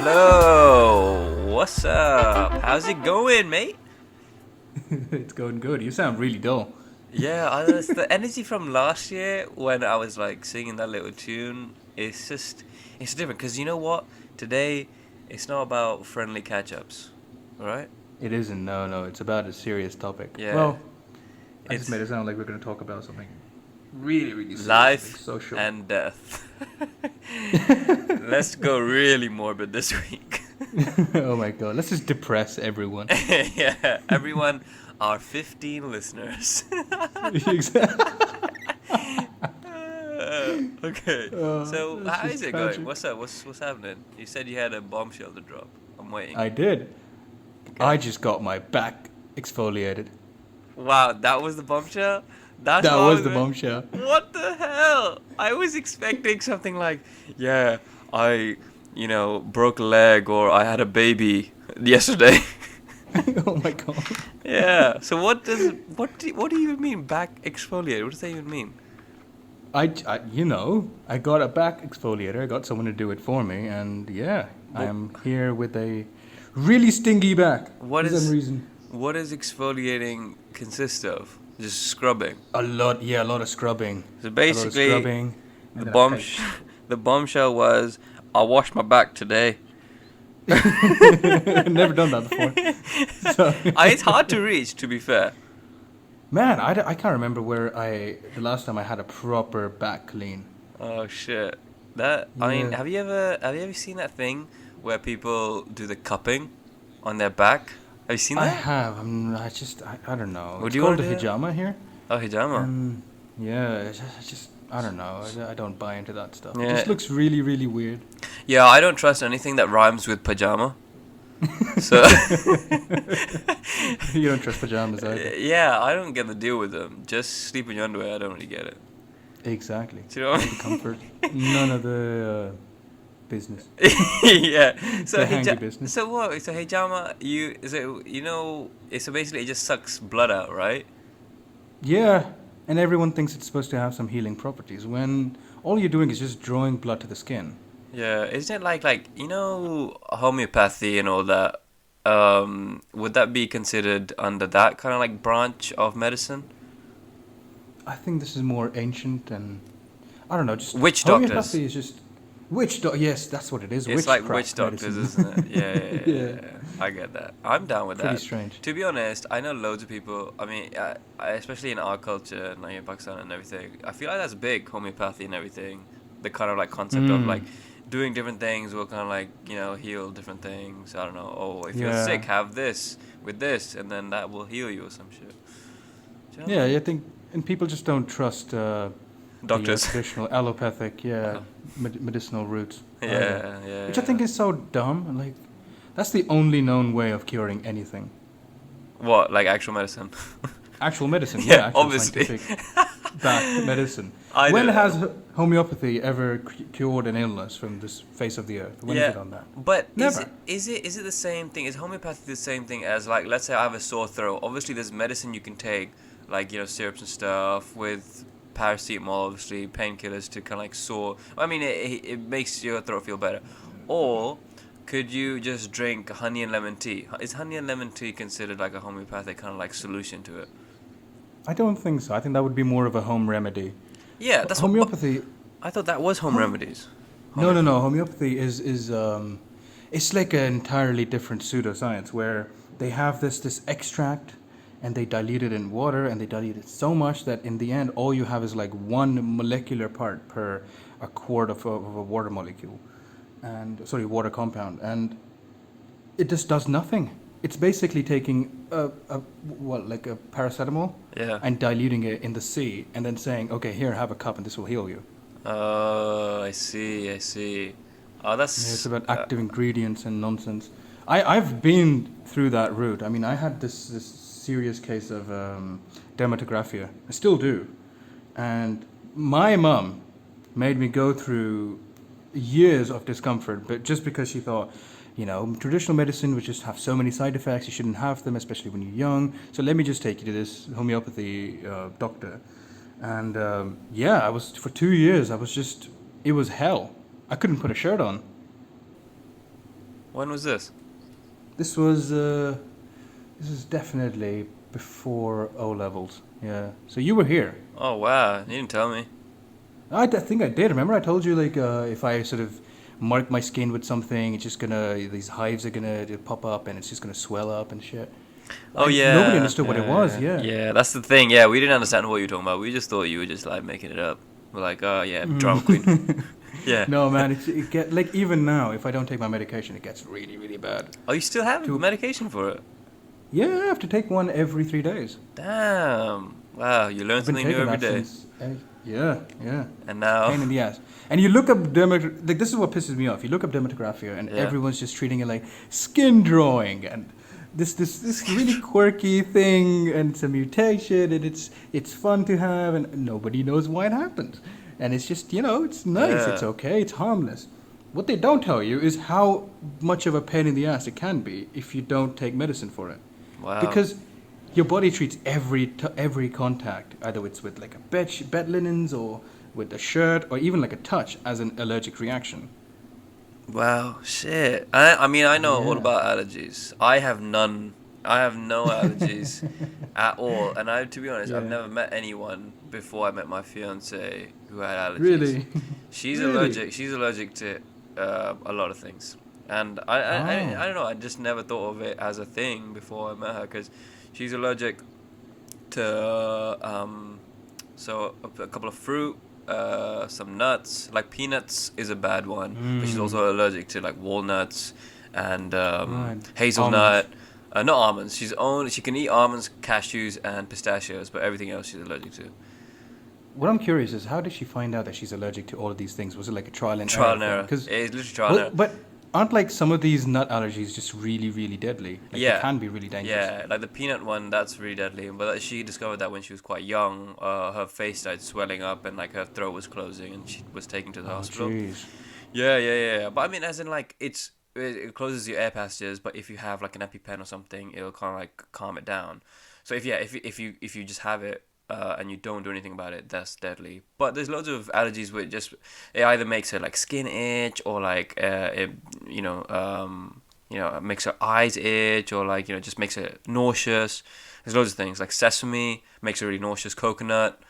Hello, what's up? How's it going, mate? It's going good. You sound really dull. Yeah, it's the energy from last year when I was like singing that little tune. It's different because you know what? Today, it's not about friendly catch-ups, all right? It isn't. No, no. It's about a serious topic. Yeah, Well, I just it's made it sound like we're going to talk about something really, really serious, something life social. and death. Let's go really morbid this week. Oh my god. Let's just depress everyone. Yeah, everyone, our 15 listeners. Exactly. Okay. So That's how just is it going? tragic. What's up? What's happening? You said you had a bombshell to drop. I'm waiting. I did. I Okay. just got my back exfoliated. Wow, that was the bombshell? That's That what I was was the like, bombshell. what the hell? I was expecting something like, yeah, I, broke a leg or I had a baby yesterday. Oh my god. Yeah. So what do you even mean back exfoliate? What does that even mean? I got a back exfoliator. I got someone to do it for me, and yeah, I What am here with a really stinky back what for some is reason. what does exfoliating consist of? Just scrubbing. A lot of scrubbing, So a lot of basically, scrubbing, the and then a paste. the bombshell was I washed my back today. Never done that before. So, It's hard to reach, to be fair. man, I can't remember the last time I had a proper back clean. Oh shit. That I mean, Yeah, have you ever seen that thing where people do the cupping on their back? Have you seen I that? have. I don't know. Would It's you want called a to do that? hijama here, Oh, hijama. and yeah, I don't know. I don't buy into that stuff. It just Yeah. looks really, really weird. Yeah, I don't trust anything that rhymes with pajama. So You don't trust pajamas either. yeah, I don't get the deal with them. Just sleep in your underwear. I don't really get it. Exactly. Do you know what All the comfort, none of the business, I mean? Yeah. the hangy business. So what? So hijama, so basically it just sucks blood out, right? Yeah, and everyone thinks it's supposed to have some healing properties when all you're doing is just drawing blood to the skin. Yeah. Isn't it like homeopathy and all that? Would that be considered under that kind of like branch of medicine? I think this is more ancient and I don't know, just Witch doctors. homeopathy is just yes, that's what it is, It's like witch witchcraft doctors, medicine. isn't it? Yeah, yeah, yeah, Yeah, yeah, yeah. I get that. I'm down with pretty that. strange. To be honest, I know loads of people. I mean, especially in our culture, like in Pakistan and everything. I feel like that's big, homeopathy and everything. The kind of like concept of like Mm, doing different things will kind of like heal different things. I don't know. Oh, if you're yeah. sick, have this with this, and then that will heal you or some shit. Do you know Yeah, what I I think, and people just don't trust mean? the Doctors. traditional allopathic, yeah, Uh-huh. medicinal routes either, Yeah, yeah, which I think yeah. is so dumb. Like, that's the only known way of curing anything. What, like actual medicine? Actual medicine, yeah, Yeah, actual obviously. scientific backed medicine. I When don't has know. homeopathy ever cured an illness from this face of the earth? When has it Yeah, done that? but Never. is it the same thing? Is homeopathy the same thing as like let's say I have a sore throat? Obviously, there's medicine you can take, like syrups and stuff with paracetamol, obviously painkillers to kind of like sore. I mean, it makes your throat feel better. Or could you just drink honey and lemon tea? Is honey and lemon tea considered like a homeopathic kind of like solution to it? I don't think so. I think that would be more of a home remedy. Yeah, that's what. But Homeopathy, I thought that was home home, remedies. no, no, Homeopathy. no. Homeopathy is it's like an entirely different pseudoscience where they have this extract and they dilute it in water and they dilute it so much that in the end all you have is like one molecular part per a quart of a water molecule and sorry water compound and it just does nothing. It's basically taking like a paracetamol Yeah. and diluting it in the sea and then saying okay here have a cup and this will heal you. Oh, I see. I see. Oh, Yeah, it's that's about active ingredients and nonsense. I've been through that route. I mean, I had this serious case of dermatographia. I still do. And my mum made me go through years of discomfort, but just because she thought, traditional medicine would just have so many side effects, you shouldn't have them, especially when you're young. So let me just take you to this homeopathy doctor. And yeah, for 2 years, it was hell. I couldn't put a shirt on. When was this? This was definitely before O levels. Yeah. So you were here. Oh wow, you didn't tell me. Think I did. Remember I told you like if I sort of mark my skin with something, it's just gonna these hives are gonna pop up and it's just gonna swell up and shit. Oh Nobody yeah, understood what it was. Yeah. yeah. That's the thing. Yeah, we didn't understand what you were talking about. We just thought you were just like making it up. We're like, oh yeah, drama queen. Yeah. No man, it get like even now if I don't take my medication, it gets really really bad. Oh, you still have medication for it? Yeah, I have to take one every 3 days. Damn. Wow, you learn I've been something new taking every that day. since. Yeah, yeah. And now. Pain in the ass. And you look up like this is what pisses me off. You look up dermatographia, and Yeah. everyone's just treating it like skin drawing and this really quirky thing, and it's a mutation, and it's fun to have, and nobody knows why it happens. And it's just it's nice. Yeah. It's okay. It's harmless. What they don't tell you is how much of a pain in the ass it can be if you don't take medicine for it. Wow. Because your body treats every contact, either it's with like a bed linens or with a shirt or even like a touch, as an allergic reaction. Wow, shit. I mean, I know all Yeah. about allergies. I have none. I have no allergies at all. And to be honest, I've Yeah. never met anyone before I met my fiance who had allergies. Really? She's Really? allergic. She's allergic to a lot of things. And I don't know. I just never thought of it as a thing before I met her because she's allergic to a couple of fruit, some nuts. Like peanuts is a bad one, but she's also allergic to like walnuts and Right. hazelnut. Not almonds. She can eat almonds, cashews, and pistachios, but everything else she's allergic to. What I'm curious is how did she find out that she's allergic to all of these things? Was it like a trial and Trial and error? error. Because It's literally trial and error. but aren't like some of these nut allergies just really really deadly? Like Yeah. they can be really dangerous. Yeah, like the peanut one, that's really deadly. But she discovered that when she was quite young, her face started swelling up and like her throat was closing, and she was taken to the Oh hospital. jeez. Yeah. But I mean, as in like it closes your air passages, but if you have like an EpiPen or something, it'll kind of like calm it down. So if you just have it and you don't do anything about it, that's deadly. But there's loads of allergies where it either makes her like skin itch or like it makes her eyes itch or like just makes her nauseous. There's loads of things like sesame makes her really nauseous. Coconut,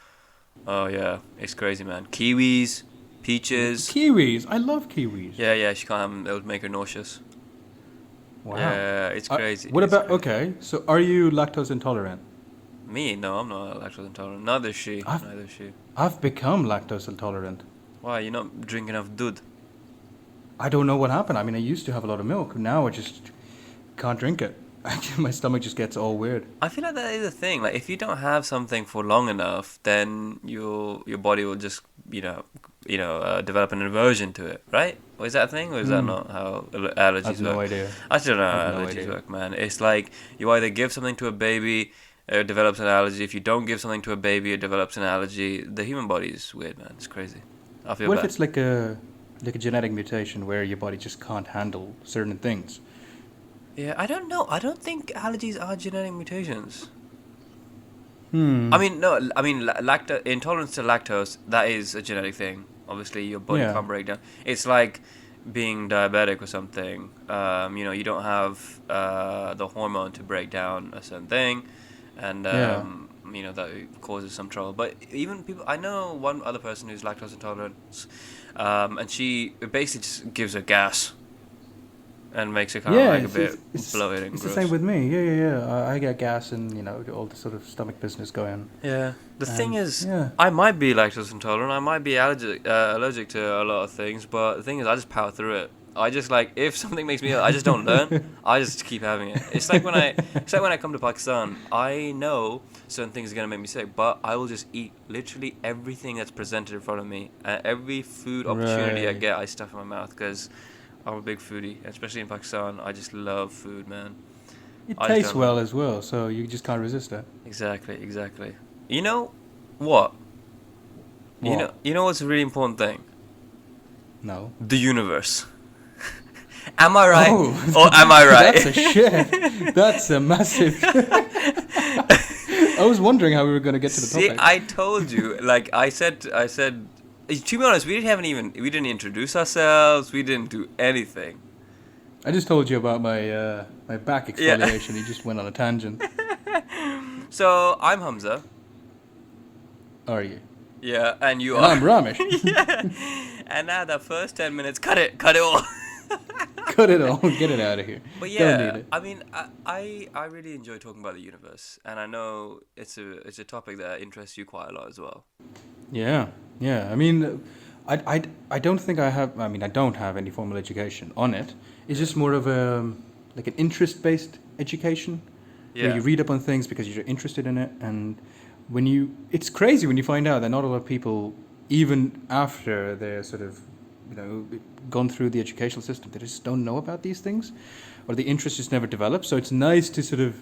oh yeah, it's crazy, man. Kiwis, peaches. Kiwis. I love kiwis. Yeah, she can't have them. It would make her nauseous. Wow. Yeah, it's crazy. What It's about crazy. okay? So are you lactose intolerant? Me? No, I'm not lactose intolerant. Neither is she. I've- Neither is she. I've become lactose intolerant. Why? You not drink enough dud? I don't know what happened. I mean, I used to have a lot of milk. Now I just can't drink it. My stomach just gets all weird. I feel like that is a thing. Like if you don't have something for long enough, then your body will just develop an aversion to it, right? Or is that a thing, or is that not how allergies I have work? no idea. I still don't know I how have no allergies idea. work, man. It's like you either give something to a baby, it develops an allergy. If you don't give something to a baby, it develops an allergy. The human body is weird, man. It's crazy. I feel What bad. if it's like a genetic mutation where your body just can't handle certain things? Yeah, I don't know. I don't think allergies are genetic mutations. Hmm. I mean, no. I mean, intolerance to lactose, that is a genetic thing. Obviously, your body Yeah. can't break down. It's like being diabetic or something. You don't have the hormone to break down a certain thing, and Yeah. that causes some trouble. But even people, I know one other person who's lactose intolerant, and she it basically just gives her gas. And makes her kind of like a bit bloated and it's gross. the same with me. Yeah. I get gas and all the sort of stomach business going. Yeah. The thing is, yeah. I might be lactose intolerant. I might be allergic to a lot of things. But the thing is, I just power through it. I just like if something makes me ill, I just don't learn. I just keep having it. It's like when I come to Pakistan, I know certain things are gonna make me sick, but I will just eat literally everything that's presented in front of me. Every food opportunity I Right. get, I stuff in my mouth because I'm a big foodie, especially in Pakistan. I just love food, man. It I tastes don't- well as well, so you just can't resist it. Exactly. You know what? What? You know what's a really important thing? No. The universe. Am I right? Oh, Or am I right? That's a shit. That's a massive. I was wondering how we were going to get to the See, topic. I told you. Like I said. To be honest, we didn't introduce ourselves. We didn't do anything. I just told you about my back Yeah. exfoliation. You just went on a tangent. So I'm Hamza. Are you? Yeah, and you And are. I'm Ramish. Yeah. And now the first 10 minutes, cut it all. Cut it all. Get it out of here. But Don't need yeah, it. I mean, I really enjoy talking about the universe, and I know it's a topic that interests you quite a lot as well. Yeah, yeah. I mean, I don't think I have. I mean, I don't have any formal education on it. It's Yeah. just more of a like an interest-based education, where Yeah. you read up on things because you're interested in it, and it's crazy when you find out that not a lot of people, even after they're sort of, gone through the educational system, they just don't know about these things, or the interest just never develops. So it's nice to sort of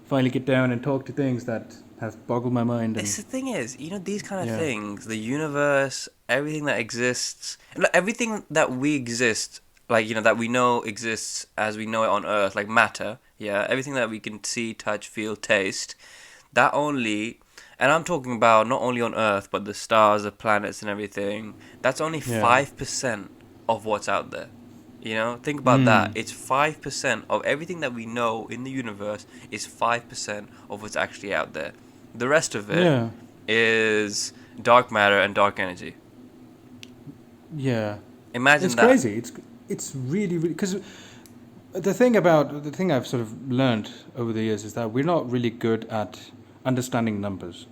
finally get down and talk to things that have boggled my mind It's and the thing is, these kind of yeah. things, the universe, everything that exists, like, everything that we exist, like, that we know exists as we know it on Earth, like matter, yeah, everything that we can see, touch, feel, taste, that only, and I'm talking about not only on Earth, but the stars, the planets, and everything, that's only Yeah. 5% of what's out there. Think about that. Mm. It's 5% of everything that we know in the universe is 5% of what's actually out there. The rest of it Yeah. is dark matter and dark energy. Yeah. Imagine It's that. crazy. It's really because the thing I've sort of learned over the years is that we're not really good at understanding numbers.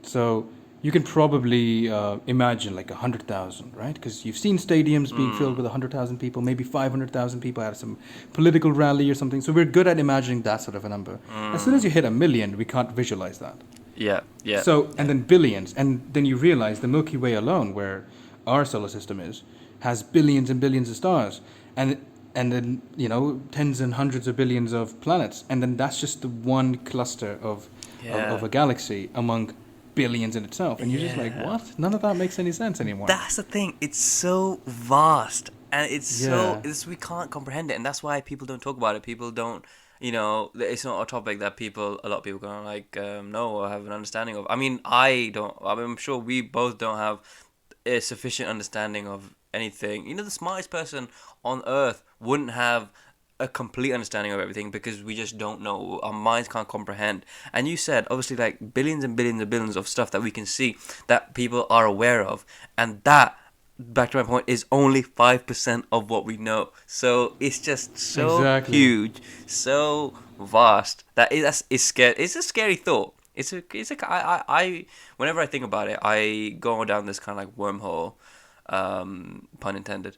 So you can probably imagine like 100,000, right? Because you've seen stadiums being filled Mm, with 100,000 people, maybe 500,000 people at some political rally or something. So we're good at imagining that sort of a number. As soon as you mm. hit a million, we can't visualize that. Yeah, yeah, So, and yeah, then billions, and then you realize the Milky Way alone, where our solar system is, has billions and billions of stars, and then tens and hundreds of billions of planets, and then that's just the one cluster of yeah, a galaxy among billions in itself, and you're just like, yeah. what? None of that makes any sense anymore. That's the thing. It's so vast, and Yeah, we can't comprehend it, and that's why people don't talk about it. People don't, it's not a topic that a lot of people gonna like know or have an understanding of. I mean, I don't. I mean, I'm sure we both don't have a sufficient understanding of anything. The smartest person on Earth wouldn't have a complete understanding of everything because we just don't know. Our minds can't comprehend. And you said obviously like billions and billions and billions of stuff that we can see that people are aware of, and that, back to my point, is only 5% of what we know. So it's just so exactly. huge, so vast that it's scary. It's a scary thought. Whenever I think about it, I go down this kind of like wormhole, pun intended,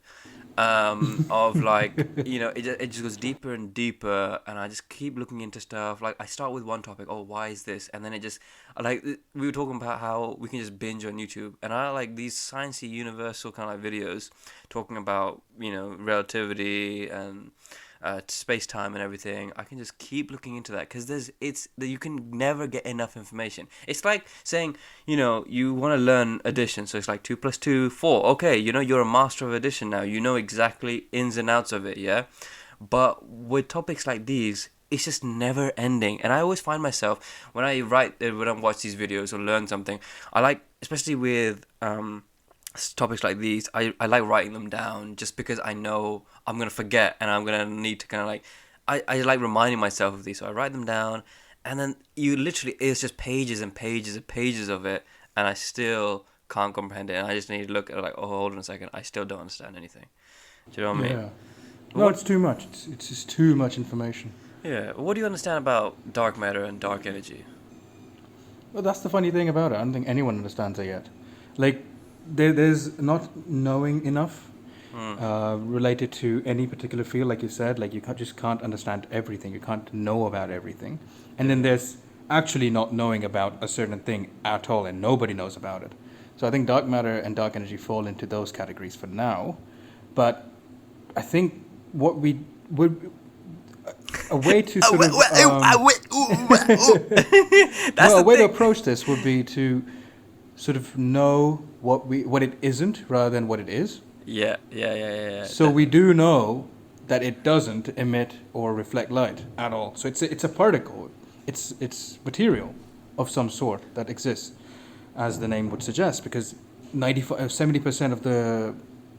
of like, it just goes deeper and deeper, and I just keep looking into stuff. Like I start with one topic, oh, why is this, and then it just, like, we were talking about how we can just binge on YouTube, and I like these sciencey universal kind of like videos talking about relativity and space time and everything. I can just keep looking into that because you can never get enough information. It's like saying, you want to learn addition, so it's like 2 plus 2 4. Okay, you're a master of addition now. You know exactly ins and outs of it, yeah. But with topics like these, it's just never ending, and I always find myself when I watch these videos or learn something, I like, especially with topics like these, I like writing them down just because I know I'm gonna forget and I'm gonna need to kind of like, I like reminding myself of these, so I write them down, and then it's just pages and pages and pages of it, and I still can't comprehend it, and I just need to look at it like, oh, hold on a second, I still don't understand anything. Do you know what I mean? Yeah. No, What it's too much. It's just too much information. Yeah, what do you understand about dark matter and dark energy? Well, that's the funny thing about it. I don't think anyone understands it yet. Like, there's not knowing enough Hmm. related to any particular field, like you said. Like, just can't understand everything. You can't know about everything. And then Yeah. there's actually not knowing about a certain thing at all, and nobody knows about it. So I think dark matter and dark energy fall into those categories for now. But I think what we would a way to sort of That's no, a the way to thing. approach this would be to sort of know what it isn't rather than what it is. Yeah, yeah, yeah, yeah, yeah. So we do know that it doesn't emit or reflect light at all. So it's a particle. It's material of some sort that exists, as the name would suggest, because 70% of the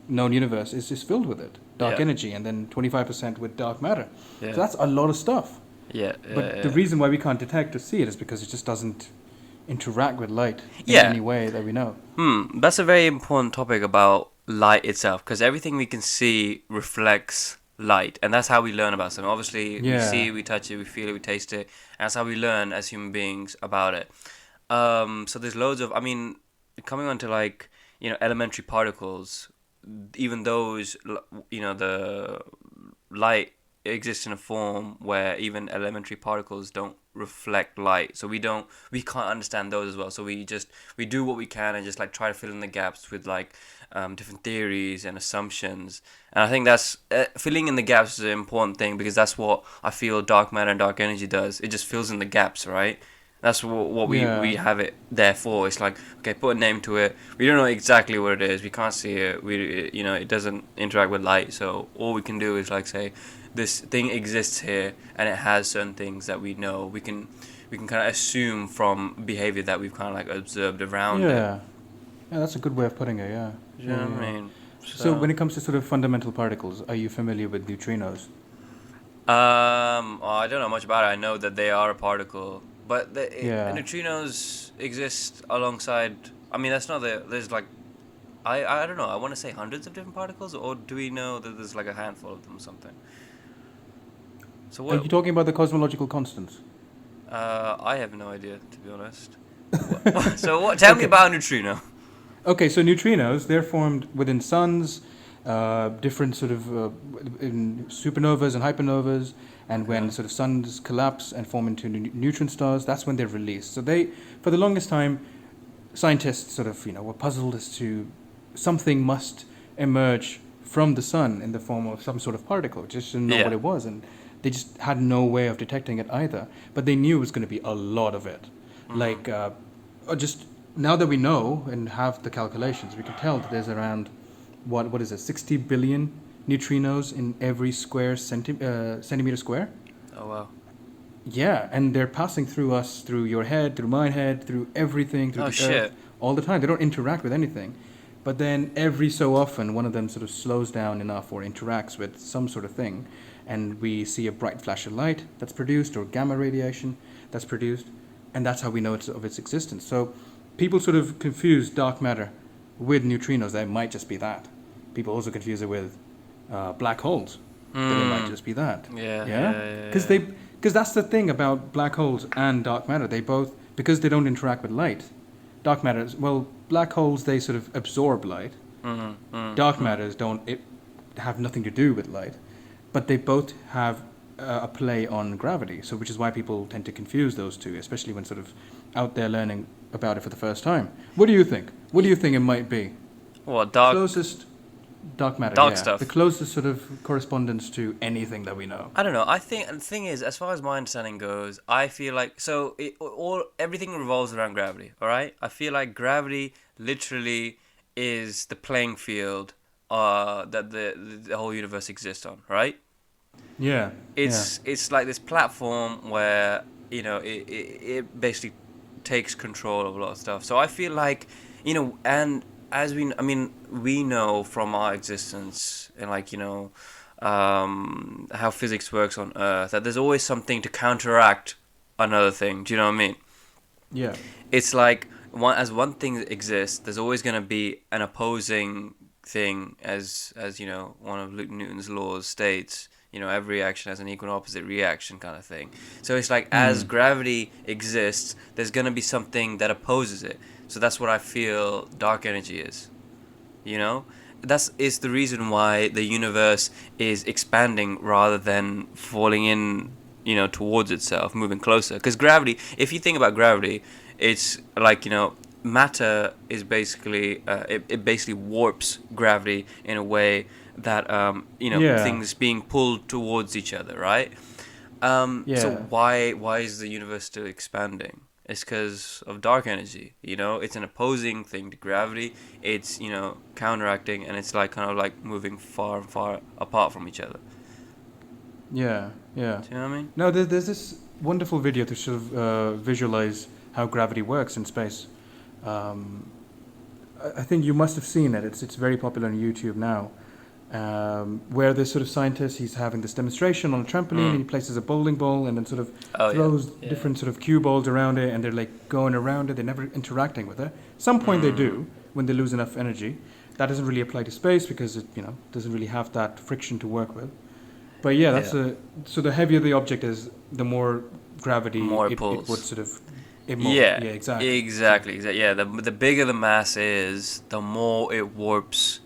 known universe is filled with it, dark Yeah. energy, and then 25% with dark matter. Yeah. So that's a lot of stuff. Yeah. But the reason why we can't detect or see it is because it just doesn't interact with light in Yeah. any way that we know. That's a very important topic about light itself, because everything we can see reflects light, and that's how we learn about something. Obviously, we Yeah. see, we touch it, we feel it, we taste it, and that's how we learn as human beings about it. So there's loads of, I mean, coming on to like, elementary particles, even those, the light exists in a form where even elementary particles don't reflect light, so we can't understand those as well. So we do what we can and just like try to fill in the gaps with like different theories and assumptions. And I think that's filling in the gaps is an important thing, because that's what I feel dark matter and dark energy does. It just fills in the gaps, right? That's what we Yeah. have it there for. It's like, okay, put a name to it. We don't know exactly what it is. We can't see it. It doesn't interact with light. So all we can do is like say, this thing exists here, and it has certain things that we know. We can kind of assume from behavior that we've kind of like observed around it. Yeah. Yeah, that's a good way of putting it, yeah. Do you know what I Yeah. mean? So when it comes to sort of fundamental particles, are you familiar with neutrinos? I don't know much about it. I know that they are a particle, but Yeah. neutrinos exist alongside. I mean, that's not there's like, I don't know. I want to say hundreds of different particles, or do we know that there's like a handful of them or something? So Are what? you talking about the cosmological constants? I have no idea, to be honest. So what? Tell me Okay. about a neutrino. Okay, so neutrinos, they're formed within suns, different sort of in supernovas and hypernovas, and when Okay. sort of suns collapse and form into neutron stars, that's when they're released. So they, for the longest time, scientists sort of, were puzzled as to something must emerge from the sun in the form of some sort of particle, just didn't know what Yeah. it was, and they just had no way of detecting it either. But they knew it was going to be a lot of it. Like, just now that we know and have the calculations, we can tell that there's around, what is it, 60 billion neutrinos in every square centimeter square. Oh wow. Yeah, and they're passing through us, through your head, through my head, through everything, through Oh the earth, shit. all the time. They don't interact with anything. But then every so often, one of them sort of slows down enough or interacts with some sort of thing, and we see a bright flash of light that's produced, or gamma radiation that's produced, and that's how we know of its existence. So people sort of confuse dark matter with neutrinos. They might just be that. People also confuse it with black holes. That it might just be that. Yeah. Yeah? Because that's the thing about black holes and dark matter. They both, because they don't interact with light. Dark matters, well, black holes, they sort of absorb light. Dark matters have nothing to do with light, but they both have a play on gravity. So, which is why people tend to confuse those two, especially when sort of out there learning about it for the first time. What do you think? What do you think it might be? What dark? Closest dark matter, Dark yeah. stuff. The closest sort of correspondence to anything that we know. I don't know. I think the thing is, as far as my understanding goes, I feel like everything revolves around gravity. All right. I feel like gravity literally is the playing field that the whole universe exists on. Right. Yeah. It's like this platform where it basically takes control of a lot of stuff. So I feel like and we know from our existence and like how physics works on Earth, that there's always something to counteract another thing. Do you know what I mean? Yeah. It's like one thing exists, there's always going to be an opposing thing, as one of Newton's laws states. Every action has an equal and opposite reaction, kind of thing. So it's like, as gravity exists, there's going to be something that opposes it. So that's what I feel dark energy is. It's the reason why the universe is expanding rather than falling in, towards itself, moving closer. Because gravity, if you think about gravity, it's like, matter is basically, it basically warps gravity in a way that, Yeah. things being pulled towards each other, right? Yeah. So why is the universe still expanding? It's because of dark energy. It's an opposing thing to gravity. It's counteracting, and it's like kind of like moving far and far apart from each other. Yeah. Yeah. Do you know what I mean? No, there's this wonderful video to sort of visualize how gravity works in space. I think you must have seen it. It's very popular on YouTube now, where this sort of scientist, he's having this demonstration on a trampoline, and he places a bowling ball and then sort of Oh yeah, throws yeah. different sort of cue balls around it, and they're like going around it. They're never interacting with it. Some point they do when they lose enough energy. That doesn't really apply to space because it doesn't really have that friction to work with. But yeah, Yeah. so the heavier the object is, the more gravity More it would pulls. sort of immob. Yeah, Yeah, exactly. exactly, exactly. Yeah, the bigger the mass is, the more it warps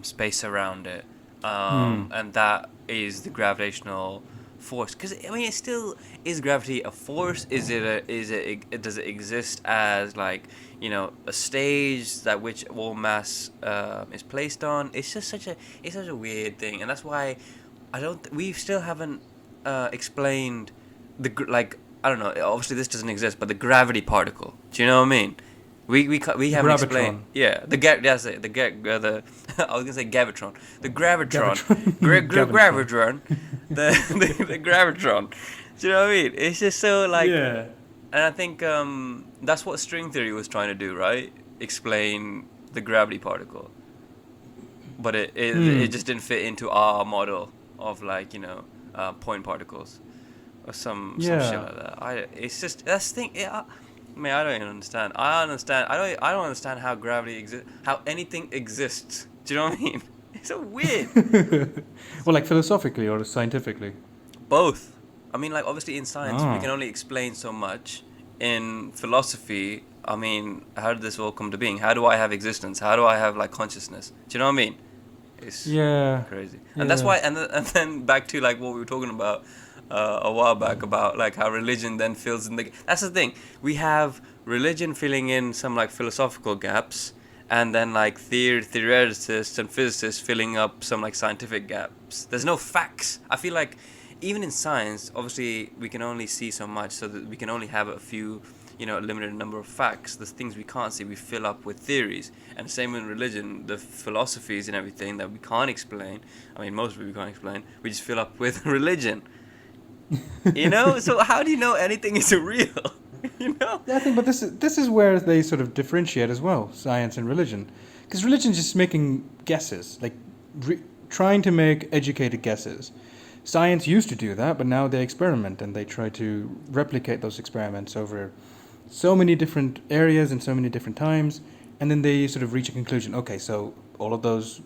space around it, Hmm. and that is the gravitational force. Because I mean, it still is gravity a force? Does it exist as like a stage that which all mass is placed on? It's such a weird thing, and that's why I don't. We still haven't explained like I don't know. Obviously, this doesn't exist, but the gravity particle. Do you know what I mean? We The haven't explained. gravitron. Yeah, that's it. The I was gonna say gravitron. The gravitron, Gravitron. Gravitron. gravitron, the gravitron. Do you know what I mean? It's just so like, Yeah. and I think that's what string theory was trying to do, right? Explain the gravity particle, but it Hmm. just didn't fit into our model of like point particles or some shit Yeah. like that. It's just that's the thing. I mean, I don't even understand. I don't understand how gravity exists. How anything exists. Do you know what I mean? It's so weird. Well, like philosophically or scientifically. Both. I mean, like obviously in science we can Oh. only explain so much. In philosophy, I mean, how did this all come to being? How do I have existence? How do I have like consciousness? Do you know what I mean? It's Yeah. crazy, and that's Yeah. why. And then back to like what we were talking about a while back about like how religion then fills in the. That's the thing. We have religion filling in some like philosophical gaps, and then like theoreticists and physicists filling up some like scientific gaps. There's no facts. I feel like even in science, obviously we can only see so much, so that we can only have a few, a limited number of facts. The things we can't see, we fill up with theories. And same in religion, the philosophies and everything that we can't explain. I mean, most of it we can't explain. We just fill up with religion. So how do you know anything is real? you know? Yeah, I think, but this is where they sort of differentiate as well, science and religion, because religion's just making guesses, like trying to make educated guesses. Science used to do that, but now they experiment and they try to replicate those experiments over so many different areas and so many different times, and then they sort of reach a conclusion. Okay, so all of those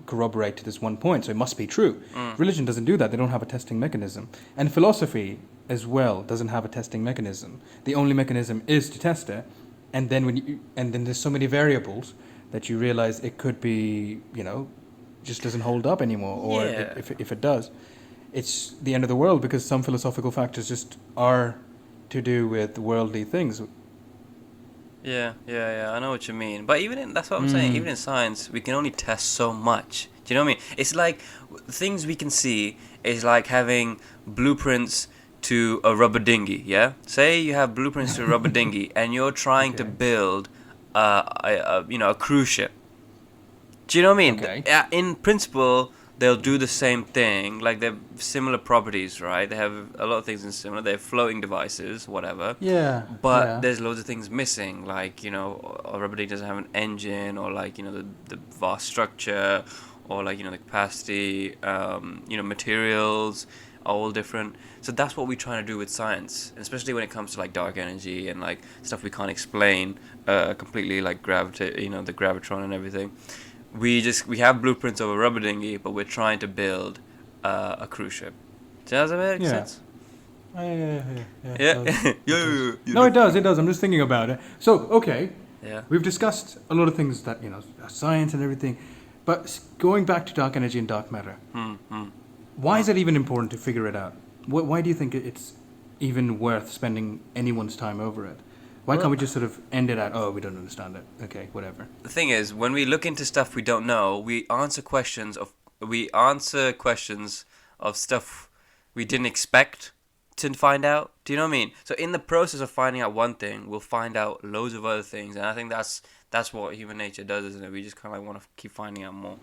corroborate to this one point, so it must be true. Mm. Religion doesn't do that. They don't have a testing mechanism. And philosophy as well doesn't have a testing mechanism. The only mechanism is to test it, and then then there's so many variables that you realize it could be, just doesn't hold up anymore, or Yeah. if it does, it's the end of the world, because some philosophical factors just are to do with worldly things. Yeah. I know what you mean. But that's what I'm saying. Even in science, we can only test so much. Do you know what I mean? It's like things we can see is like having blueprints to a rubber dinghy. Yeah. Say you have blueprints to a rubber dinghy, and you're trying to Okay. build a cruise ship. Do you know what I mean? Okay. In principle, they'll do the same thing. Like they have similar properties, right? They have a lot of things in similar. They have floating devices, whatever. Yeah. But Yeah. there's loads of things missing, like a rubber dinghy doesn't have an engine, or like the vast structure, or like the capacity. Materials are all different. So that's what we're trying to do with science, and especially when it comes to like dark energy and like stuff we can't explain completely, like gravity, the gravitron and everything. We have blueprints of a rubber dinghy, but we're trying to build a cruise ship. Does that make Yeah. sense? Yeah. Yeah. It does. Yeah. No, it does. It does. I'm just thinking about it. So, okay, Yeah. we've discussed a lot of things that science and everything, but going back to dark energy and dark matter, why is it even important to figure it out? Why do you think it's even worth spending anyone's time over it? Why can't we just sort of end it at, oh, we don't understand it. Okay, whatever. The thing is, when we look into stuff we don't know, we answer questions of stuff we didn't expect to find out. Do you know what I mean? So in the process of finding out one thing, we'll find out loads of other things, and I think that's what human nature does, isn't it? We just kind of like want to keep finding out more.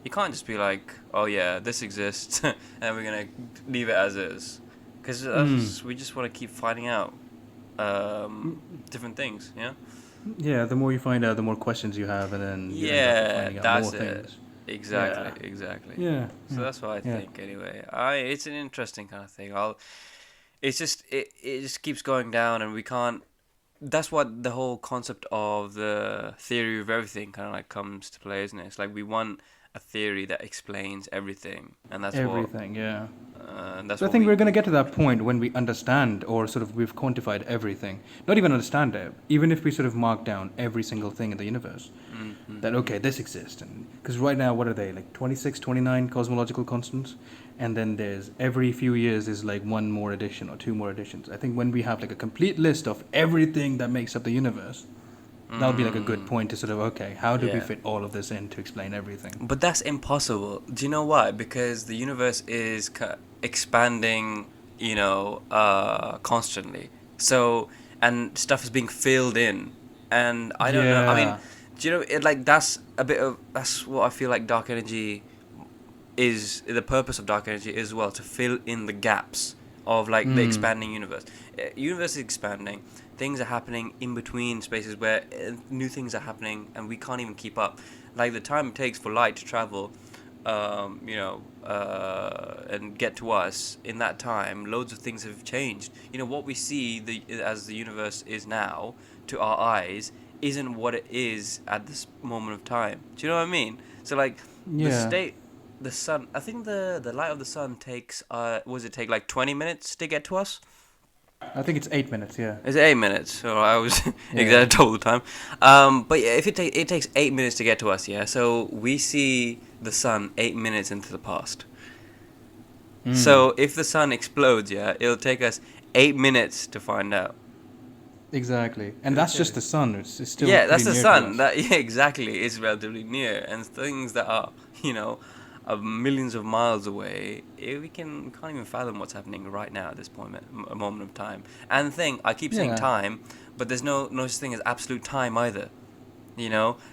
You can't just be like, oh yeah, this exists, and we're gonna leave it as is, because we just want to keep finding out different things. Yeah. Yeah, the more you find out, the more questions you have, and then you end up Yeah, finding out more that's it. things. Exactly, Yeah, exactly. yeah, So yeah, that's what I yeah. think anyway. It's an interesting kind of thing. It's just it just keeps going down, and we can't. That's what the whole concept of the theory of everything kind of like comes to play, isn't it? It's like we want a theory that explains everything, and Everything, yeah. that's So I what think we're going to we get to that point when we understand, or sort of we've quantified everything. Not even understand it, even if we sort of mark down every single thing in the universe. That, okay, this exists. Because right now, what are they? Like 26, 29 cosmological constants? And then there's every few years is like one more addition or two more additions. I think when we have like a complete list of everything that makes up the universe, that'll be like a good point to sort of, okay, how do we yeah. fit all of this in to explain everything? But that's impossible. Do you know why? Because the universe is expanding, constantly. So, and stuff is being filled in. And I don't know. I mean, Yeah. do you know, that's what I feel like dark energy is, the purpose of dark energy as well, to fill in the gaps of like the Mm. expanding universe. Universe is expanding. Things are happening in between spaces where new things are happening, and we can't even keep up. Like the time it takes for light to travel, and get to us in that time, loads of things have changed. What we see as the universe is now to our eyes isn't what it is at this moment of time. Do you know what I mean? So like the Yeah. state the sun, I think the light of the sun takes was it take like 20 minutes to get to us? I think it's 8 minutes, yeah. Is it 8 minutes? So I was Yeah. exaggerating all the time. But yeah, if it takes 8 minutes to get to us, yeah. So we see the sun 8 minutes into the past. Mm. So if the sun explodes, yeah, it'll take us 8 minutes to find out. Exactly. And that's just Okay. the sun. It's still Yeah, pretty that's the near to sun. us. That yeah, exactly is relatively near, and things that are you know, millions of miles away, we can't even fathom what's happening right now at this a moment of time. And the thing, I keep saying Yeah. time, but there's no such thing as absolute time either.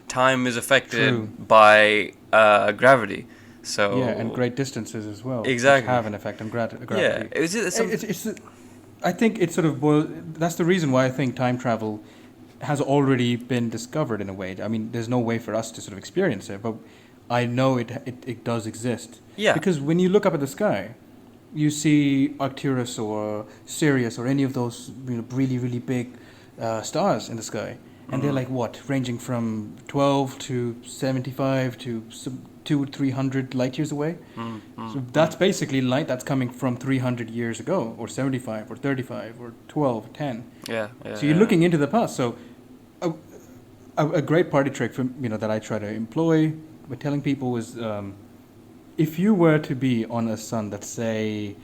Time is True. affected by gravity. Yeah, and So great distances as well, which exactly, have an effect on yeah. gravity. Is it some? It's I think it's sort of that's the reason why I think time travel has already been discovered in a way. I mean, there's no way for us to sort of experience it, but I know it does exist. Yeah. Because when you look up at the sky, you see Arcturus or Sirius or any of those really, really big stars in the sky. And they're Mm, like what? Ranging from 12 to 75 to some 300 light years away. mm, mm, So mm. that's basically light that's coming from 300 years ago, or 75, or 35, or 12, 10. Yeah, yeah, So you're yeah. looking into the past. So a, a great party trick that I try to employ with telling people is if you were to be on a sun that's say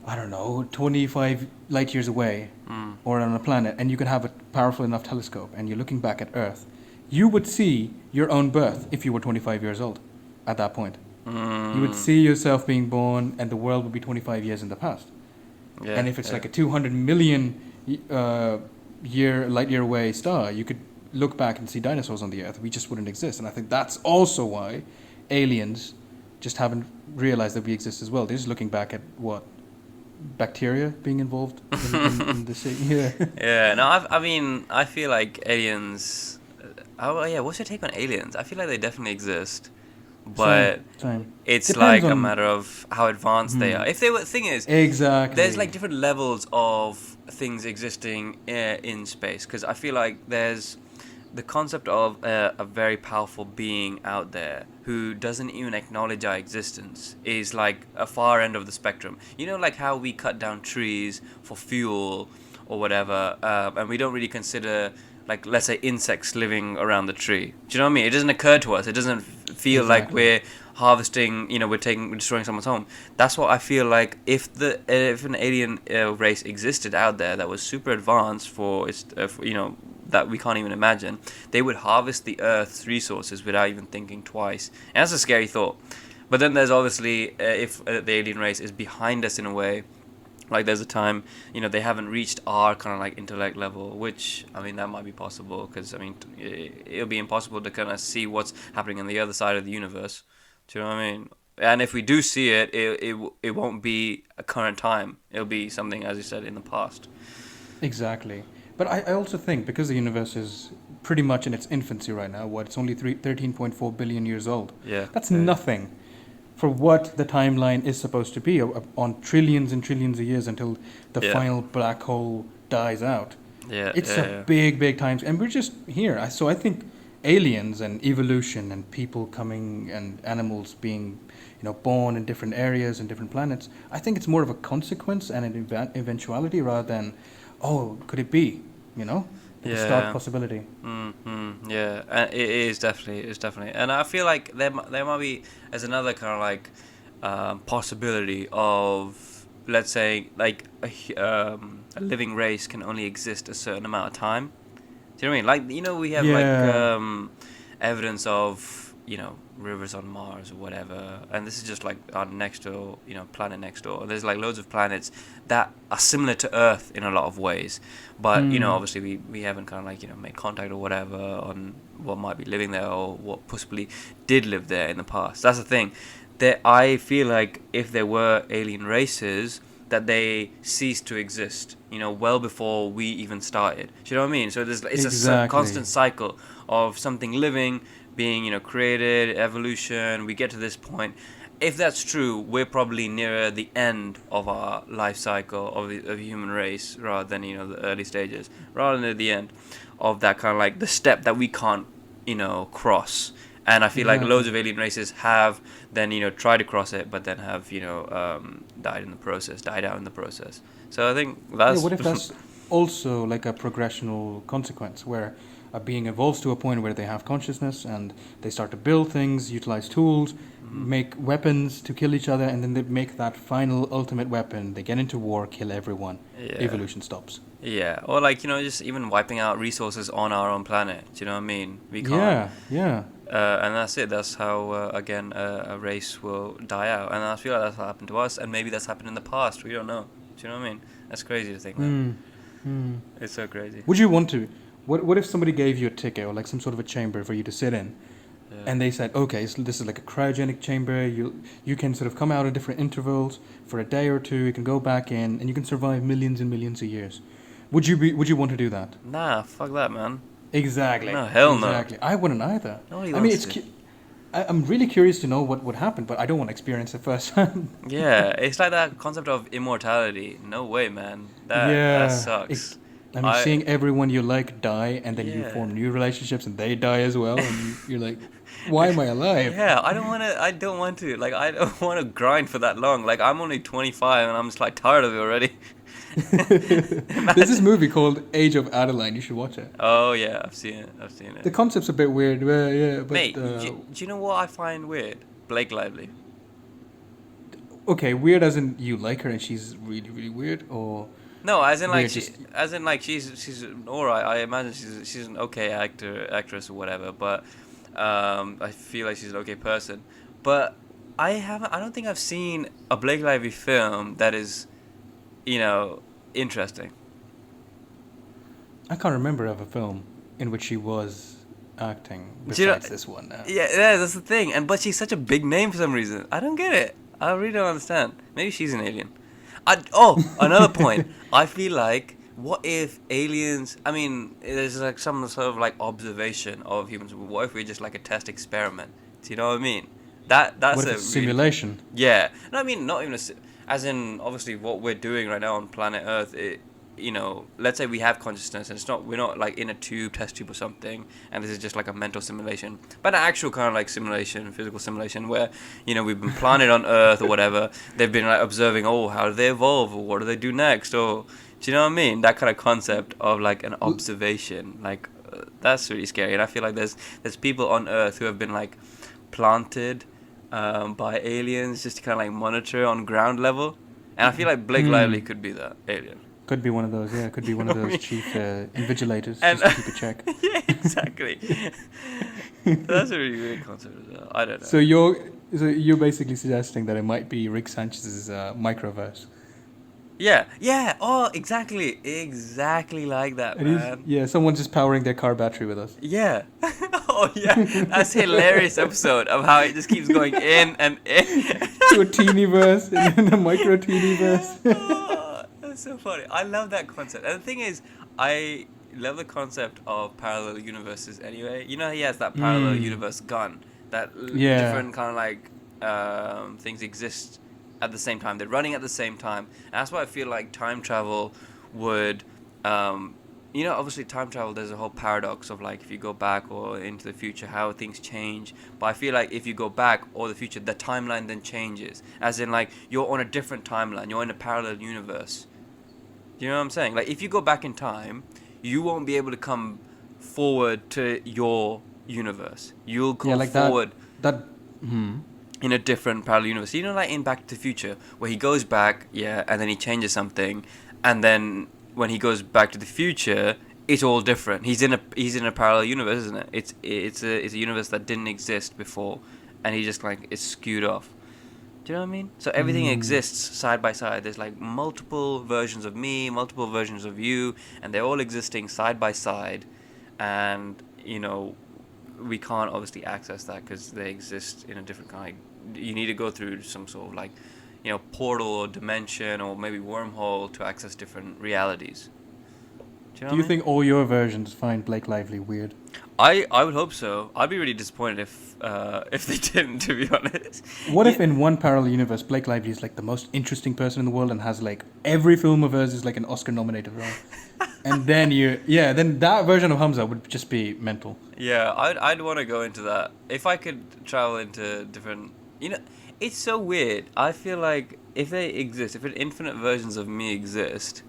I don't know 25 light years away, Mm, or on a planet, and you can have a powerful enough telescope, and you're looking back at Earth, you would see your own birth if you were 25 years old at that point. You would mm. see yourself being born, and the world would be 25 years in the past. Yeah, And if it's yeah. like a 200 million uh, light year away star, you could look back and see dinosaurs on the Earth. We just wouldn't exist. And I think that's also why aliens just haven't realized that we exist as well. They're just looking back at what bacteria being involved in the yeah. Yeah, no, I mean, I feel like aliens. Oh, yeah, what's your take on aliens? I feel like they definitely exist, Same, but same. it's Depends like a on. matter of how advanced they Hmm. are. If they were, thing is, there's like Exactly. different levels of things existing in space, because I feel like there's the concept of a very powerful being out there who doesn't even acknowledge our existence is like a far end of the spectrum. Like how we cut down trees for fuel or whatever, and we don't really consider, like, let's say, insects living around the tree. Do you know what I mean? It doesn't occur to us. It doesn't feel like Exactly. we're harvesting. We're destroying someone's home. That's what I feel like. If an alien race existed out there that was super advanced that we can't even imagine, they would harvest the Earth's resources without even thinking twice. And that's a scary thought. But then there's obviously, if the alien race is behind us in a way, like there's a time, they haven't reached our kind of like intellect level, which, I mean, that might be possible, because I mean, it'll be impossible to kind of see what's happening on the other side of the universe. Do you know what I mean? And if we do see it, it won't be a current time. It'll be something, as you said, in the past. Exactly. But I also think because the universe is pretty much in its infancy right now. What, it's only 13.4 billion years old. Yeah. That's yeah. nothing for what the timeline is supposed to be on trillions and trillions of years until the Yeah. final black hole dies out. Yeah. It's yeah, a yeah. big time, and we're just here. So I think aliens and evolution and people coming and animals being, born in different areas and different planets. I think it's more of a consequence and an eventuality rather than, oh, could it be? Like a stark Yeah. possibility. Yeah, and it's definitely, and I feel like there might be as another kind of like possibility of, let's say, like a living race can only exist a certain amount of time. Do you know what I mean? Like, we have like Yeah. evidence of rivers on Mars or whatever, and this is just like our next door, planet next door. There's like loads of planets that are similar to Earth in a lot of ways, but obviously we haven't kind of like made contact or whatever on what might be living there or what possibly did live there in the past. That's the thing. That I feel like if there were alien races, that they ceased to exist, well before we even started. Do you know what I mean? So it's Exactly. constant cycle of something living being created, evolution. We get to this point. If that's true, we're probably nearer the end of our life cycle of the human race rather than the early stages, rather than the end of that kind of like the step that we can't cross. And I feel like Exactly. loads of alien races have then tried to cross it, but then have died out in the process. So I think that's What if that's also like a progressional consequence where a being evolves to a point where they have consciousness and they start to build things, utilize tools, make weapons to kill each other, and then they make that final ultimate weapon. They get into war, kill everyone. Yeah. Evolution stops. Yeah, or like just even wiping out resources on our own planet. Do you know what I mean? We can't. Yeah. And that's it. That's how again a race will die out. And I feel like that's what happened to us, and maybe that's happened in the past. We don't know. Do you know what I mean? That's crazy to think, man. It's so crazy. Would you want to? What if somebody gave you a ticket or like some sort of a chamber for you to sit in, Yeah. and they said, okay, so this is like a cryogenic chamber. You can sort of come out at different intervals for a day or two. You can go back in, and you can survive millions and millions of years. Would you want to do that? Nah, fuck that, man. Exactly. No, hell no. Exactly. I wouldn't either. Nobody I mean, wants it's. to. I'm really curious to know what would happen, but I don't want to experience it firsthand. Yeah, it's like that concept of immortality. No way, man. That sucks. Seeing everyone you like die, and then you Yeah. form new relationships, and they die as well, and you're like, why am I alive? Yeah, I don't want to. Like, I don't want to grind for that long. Like, I'm only 25, and I'm just like tired of it already. There's this movie called Age of Adeline. You should watch it. Oh yeah, I've seen it. The concept's a bit weird, but Mate, do you know what I find weird? Blake Lively. okay, weird as in you like her and she's really really weird, or No, as in like weird she's alright. I imagine she's an okay actress or whatever. But I feel like she's an okay person. But I don't think I've seen a Blake Lively film that is, interesting. I can't remember of a film in which she was acting Do you know- besides this one now. Yeah, that's the thing. But she's such a big name for some reason. I don't get it. I really don't understand. Maybe she's an alien. Another point. I feel like, what if aliens? I mean, there's like some sort of like observation of humans. What if we're just like a test experiment? Do you know what I mean? That's What if it's simulation? Yeah. No, I mean not even as in obviously what we're doing right now on planet Earth. Let's say we have consciousness and we're not like in a test tube or something, and this is just like a mental simulation, but an actual kind of like simulation, physical simulation, where we've been planted on Earth or whatever. They've been like observing, how do they evolve, or what do they do next, or do you know what I mean? That kind of concept of like an observation, like that's really scary. And I feel like there's people on Earth who have been like planted by aliens just to kind of like monitor on ground level, and I feel like Blake Lively could be that alien. Could be one of those, yeah. Could be one of those chief invigilators And- just to keep a check. Yeah, exactly. That's a really weird concept as well. I don't know. So you're basically suggesting that it might be Rick Sanchez's microverse. Yeah. Oh, exactly like that, man. Someone's just powering their car battery with us. Yeah. Oh, yeah. That's a hilarious episode of how it just keeps going in and in. To a teeny verse and then a micro teeny verse. Oh, that's so funny. I love that concept. And the thing is, I love the concept of parallel universes. Anyway, you know he has that parallel universe gun that Yeah. different kind of like things exist at the same time. They're running at the same time. And that's why I feel like time travel would. You know, obviously time travel, there's a whole paradox of like if you go back or into the future, how things change. But I feel like if you go back or the future, the timeline then changes. As in like you're on a different timeline, you're in a parallel universe. Do you know what I'm saying? Like if you go back in time, you won't be able to come forward to your universe. You'll come like forward that. in a different parallel universe. You know, like in Back to the Future, where he goes back, yeah, and then he changes something, and then when he goes back to the future, it's all different. He's in a parallel universe, isn't it? It's a universe that didn't exist before, and he just like is skewed off. Do you know what I mean? So everything exists side by side. There's like multiple versions of me, multiple versions of you, and they're all existing side by side, and you know, we can't obviously access that because they exist in a different kind. You need to go through some sort of like, you know, portal or dimension or maybe wormhole to access different realities. Do you know Do you think all your versions find Blake Lively weird? I would hope so. I'd be really disappointed if they didn't, to be honest. What if in one parallel universe Blake Lively is like the most interesting person in the world and has like every film of hers is like an Oscar nominated role, and then then that version of Humza would just be mental. Yeah, I'd want to go into that if I could travel into different. You know, it's so weird. I feel like if they exist, if infinite versions of me exist,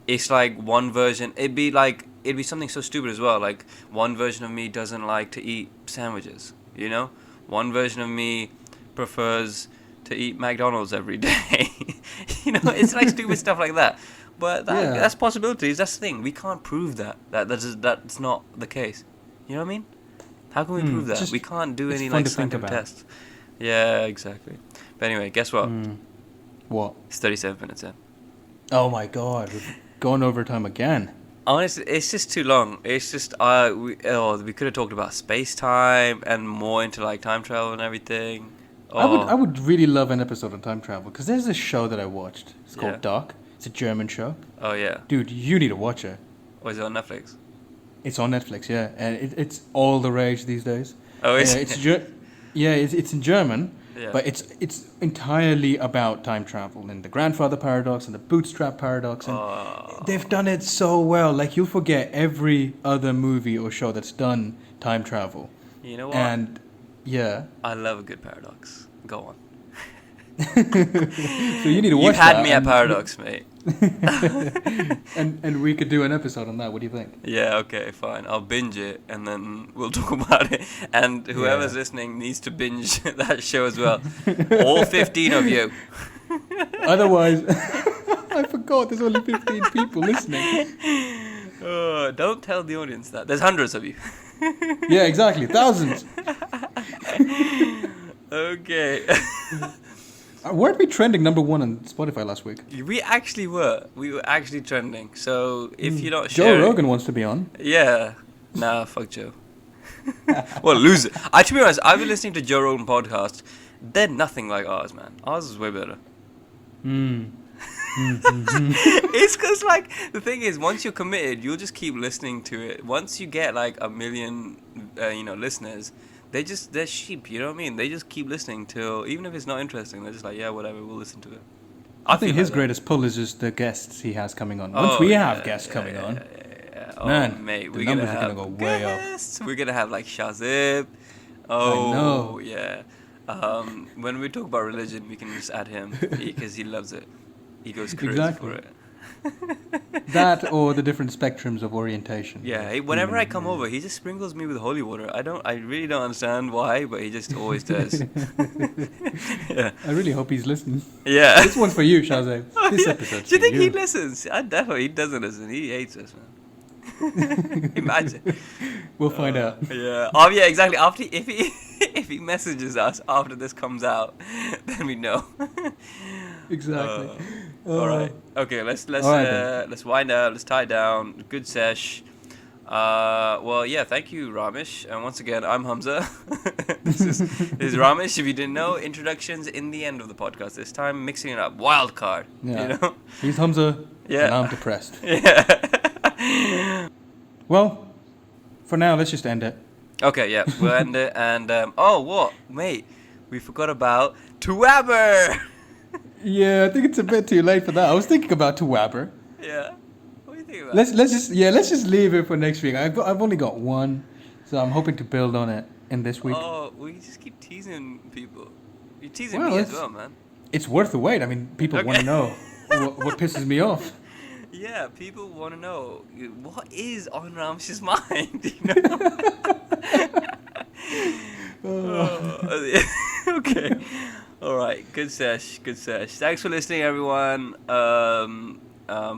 it's like one version. It'd be something so stupid as well. Like one version of me doesn't like to eat sandwiches. You know, one version of me prefers to eat McDonald's every day. You know, it's like stupid stuff like that. But that's possibilities. That's the thing. We can't prove that's not the case. You know what I mean? How can we prove that? We can't do any like scientific tests. Yeah, exactly. But anyway, guess what? What? It's 37 minutes in. Oh my god, we've gone over time again. Honestly, it's just too long. It's just we could have talked about space time and more into like time travel and everything. I would really love an episode on time travel because there's this show that I watched. It's called Dark. It's a German show. Oh yeah. Dude, you need to watch it. Oh, is it on Netflix? It's on Netflix, yeah, and it's all the rage these days. Oh, is it? It's in German, Yeah. but it's entirely about time travel and the grandfather paradox and the bootstrap paradox, and they've done it so well. Like you'll forget every other movie or show that's done time travel. You know what? And yeah, I love a good paradox. Go on. so you need to watch. You had me at paradox, mate. and we could do an episode on that. What do you think? Yeah, okay, fine. I'll binge it and then we'll talk about it. And whoever's listening needs to binge that show as well. All 15 of you. Otherwise, I forgot there's only 15 people listening. Don't tell the audience that. There's hundreds of you. Yeah, exactly. Thousands. Okay. Weren't we trending number 1 on Spotify last week? We actually were. We were actually trending. So if you're not Joe sharing... Rogan wants to be on. Yeah. Nah, fuck Joe. Well, loser. To be honest, I've been listening to Joe Rogan podcasts. They're nothing like ours, man. Ours is way better. It's because, like, the thing is, once you're committed, you'll just keep listening to it. Once you get, like, 1 million, listeners... They're sheep, you know what I mean? They just keep listening till, even if it's not interesting, they're just like, yeah, whatever, we'll listen to it. I think his greatest pull is just the guests he has coming on. Once we have guests coming on, man, mate, the numbers are going to go way up. We're going to have, like, Shazib. I know. Yeah. When we talk about religion, we can just add him, because he loves it. He goes crazy for it. That or the different spectrums of orientation. Yeah, whenever I come over, he just sprinkles me with holy water. I really don't understand why, but he just always does. Yeah. I really hope he's listening. Yeah. This one's for you, Shazib. This episode's Do you for think he listens? He doesn't listen. He hates us, man. Imagine. We'll find out. Yeah. Oh, yeah, exactly. If he messages us after this comes out, then we know. Exactly. All right. Okay. Let's wind up. Let's tie it down. Good sesh. Well, yeah. Thank you, Ramish. And once again, I'm Humza. This is Ramish. If you didn't know, introductions in the end of the podcast. This time, mixing it up. Wild card. Yeah. You know. He's Humza. Yeah. And I'm depressed. Yeah. Well, for now, let's just end it. Okay, yeah, we'll end it. And oh, what, mate? We forgot about Twabber. Yeah, I think it's a bit too late for that. I was thinking about Twabber. Yeah. What do you think about? Let's just leave it for next week. I've only got one, so I'm hoping to build on it in this week. Oh, we just keep teasing people. You're teasing Well, me as well, man. It's worth the wait. I mean, people want to know what pisses me off. Yeah, people want to know what is on Ramish's mind. You know. Okay. All right. Good sesh. Good sesh. Thanks for listening, everyone.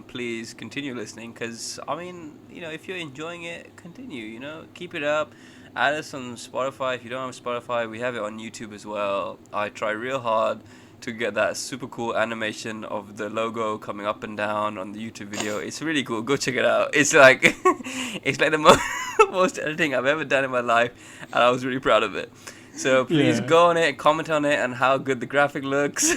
Please continue listening, because I mean, you know, if you're enjoying it, continue. You know, keep it up. Add us on Spotify. If you don't have Spotify, we have it on YouTube as well. I try real hard to get that super cool animation of the logo coming up and down on the YouTube video. It's really cool. Go check it out. It's like it's like the most editing I've ever done in my life, and I was really proud of it. So please go on it, comment on it, and how good the graphic looks.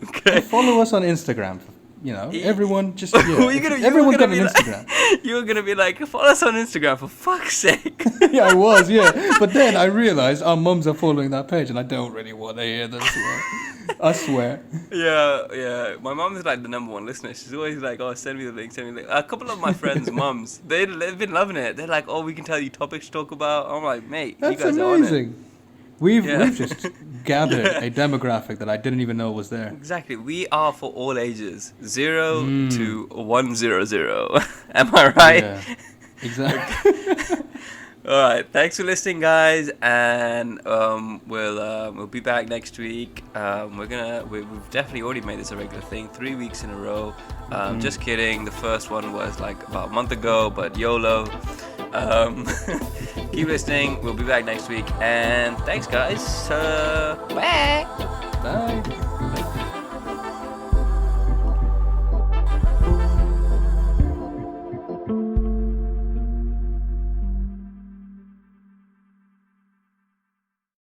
Okay. And follow us on Instagram. You know, everyone just everyone's got an Instagram. You were gonna be like, follow us on Instagram for fuck's sake. Yeah, I was, yeah. But then I realized our mums are following that page, and I don't really want to hear them swear. I swear. Yeah. My mom is like the number one listener. She's always like, oh, send me the link, send me the link. A couple of my friends' mums, they've been loving it. They're like, oh, we can tell you topics to talk about. I'm like, mate, That's you guys are on it. amazing. We've just gathered a demographic that I didn't even know was there. Exactly. We are for all ages. 0 to 100. Am I right? Yeah, exactly. All right. Thanks for listening, guys, and we'll be back next week. We've definitely already made this a regular thing. 3 weeks in a row. Just kidding. The first one was like about a month ago, but YOLO. Keep listening. We'll be back next week, and thanks, guys. Bye. Bye.